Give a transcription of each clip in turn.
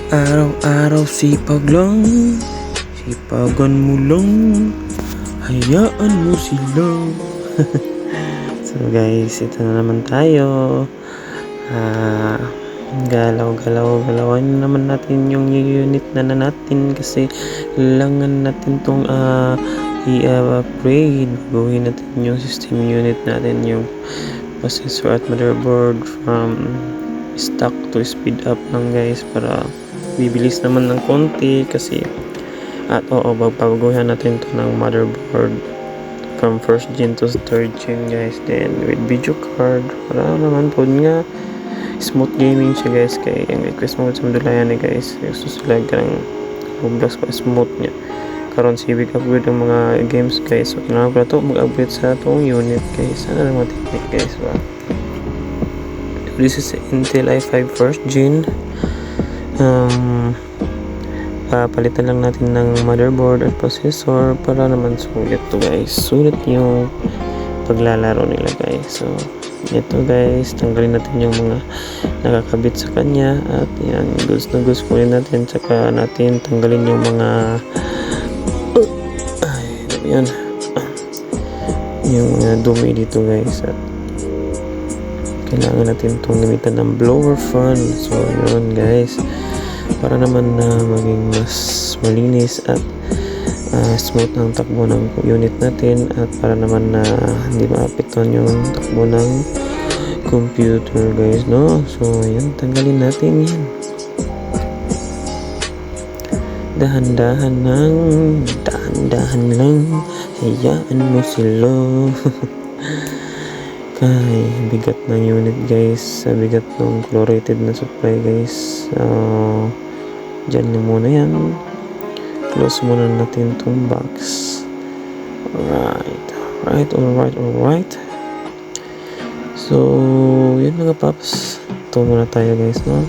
Araw-araw sipag lang, sipagan mo lang, hayaan mo sila. So guys, ito na naman tayo. Galaw-galawan naman natin yung unit na natin kasi kailangan natin tong i-upgrade. Gawin natin yung system unit natin, yung processor at motherboard from stock to speed up lang guys, para bibilis naman ng konti kasi babaguhin natin to ng motherboard from first gen to third gen guys, then with video card para naman po nga smooth gaming siya guys. Kaya yung request mo sa madulayan guys, susulag ka ng Roblox pa smooth niya karon civic upgrade ang mga games guys. So kailangan ko na to mag-upgrade sa itong unit guys. Sana lang matiknik guys ba. This is Intel i5 first gen. Papalitan lang natin ng motherboard at processor para naman sulit to guys. Sulit yung paglalaro nila guys. So ito guys, tanggalin natin yung mga nakakabit sa kanya at yan, goods na goods kunin natin, saka natin tanggalin yung mga yan yung dumi dito guys, at kailangan natin itong gamitan ng blower fan. So yun guys, para naman na maging mas malinis at smooth ang takbo ng unit natin, at para naman na hindi maapektuhan yung takbo ng computer guys, no? So yan, tanggalin natin yan dahan-dahan lang, hayaan mo sila. Kay bigat ng unit guys, bigat ng chlorinated na supply guys. So dyan na muna yan, close muna natin itong box. Alright. So yun mga paps, ito muna tayo guys, no?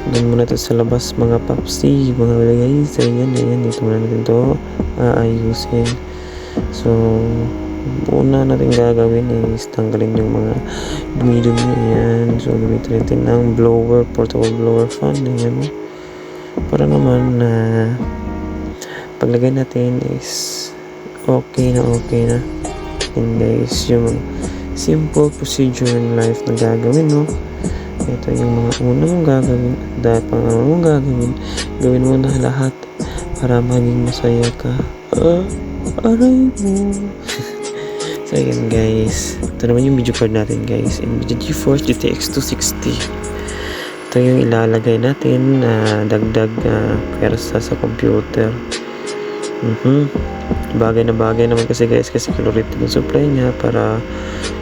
Doon muna tayo sa labas mga papsi, mga guys. Ayan, dito muna natin ito ayusin. So una natin gagawin is tanggalin yung mga dumi-dumi. Ayan, so gamitin natin ng blower, portable blower fan. Ayan, para naman na paglagay natin is okay na. And guys, yung simple procedure in life na gagawin, no? Ito yung mga una mong gagawin, dahil pangalawa mong gawin mo na lahat para maging masaya ka. Aray mo. So yun guys, ito naman yung video card natin guys, NVIDIA GeForce GTX 260. Ito yung ilalagay natin na dagdag persa sa computer. Bagay naman kasi guys, kasi chlorinated yung supply niya para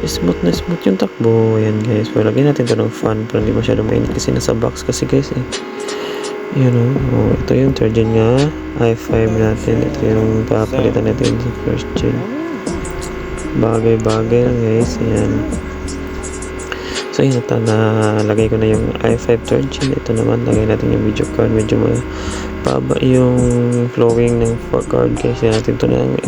smooth yung takbo. Ayan guys, so lagyan natin ito ng fan para hindi masyadong mainit kasi nasa box kasi guys yun ito yung third gen nga i5 natin. Ito yung papalitan natin sa first gen. Bagay lang guys. Ayan, so yun, nalagay ko na yung i5 third gen. Ito naman, lagay natin yung video card. Medyo paba yung flowing ng card guys. Yan natin ito ng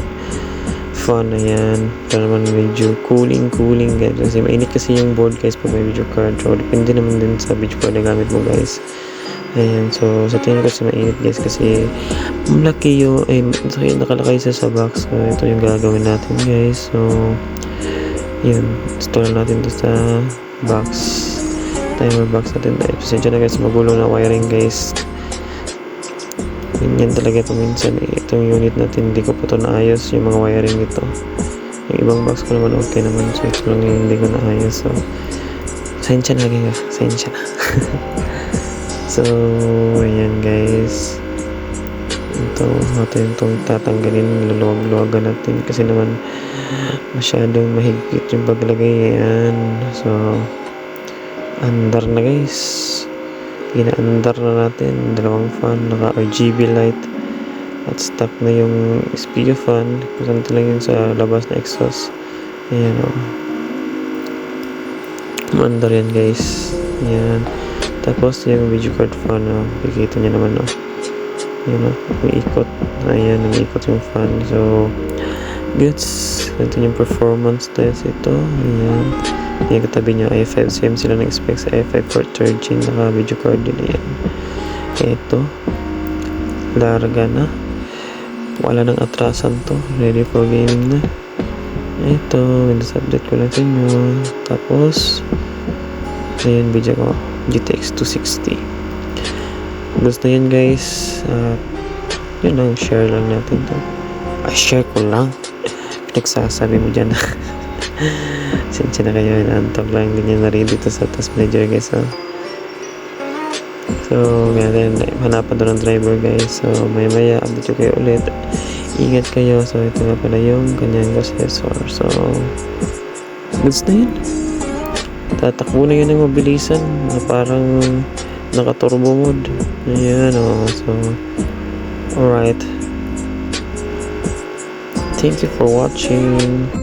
fan. Ayan, para naman medyo cooling guys, kasi mainit kasi yung board guys pag may video card. So depende naman din sa video card na gamit mo guys. Ayan, so sa tingin ko sa mainit guys kasi malaki yung nakalakay sa box. So ito yung gagawin natin guys. So yun, install natin ito sa box, timer box natin. Pasensya na guys, magulo na wiring guys. Ganyan talaga paminsan itong unit natin, hindi ko pa ito naayos yung mga wiring nito. Yung ibang box ko naman okay naman, so ito lang yung hindi ko naayos. So pasensya na. So ayan guys, ito natin itong tatanggalin, luluwag-luwagan natin kasi naman masyadong mahigpit yung paglagay. Ayan, so andar na guys, ginaandar na natin. Dalawang fan, naka RGB light, at stock na yung speaker fan. Kusante lang yun sa labas na exhaust. Ayan andar yan guys. Ayan, tapos yung video card fan, kikita nyo naman yun, umiikot. Ayan, umiikot yung fan. So goods, ito yung performance test ito. Ayan, yung katabi nyo i5, same sila ng specs sa i5 for third gen, naka video card din. Ayan, Ito. Larga na. Wala nang atrasan to. Ready for gaming na. Ito. Windows update ko lang sa inyo. Tapos, ayan, video ko. GTX 260. Gusto yan guys. At, yun lang. Share lang natin to. Ay, share ko lang. Nagsasabi mo dyan. Sinsya na kayo. Naantog lang. Ganyan na rin dito sa task manager guys. So, ganyan. Hanapan doon ng driver guys. So, maya update ko kayo ulit. Ingat kayo. So, ito nga pala yung kanyang processor. So, goods na yun. Tatakbo na yun ng mabilisan. Na parang naka-turbo mode. Ayan o. So, alright. Thank you for watching.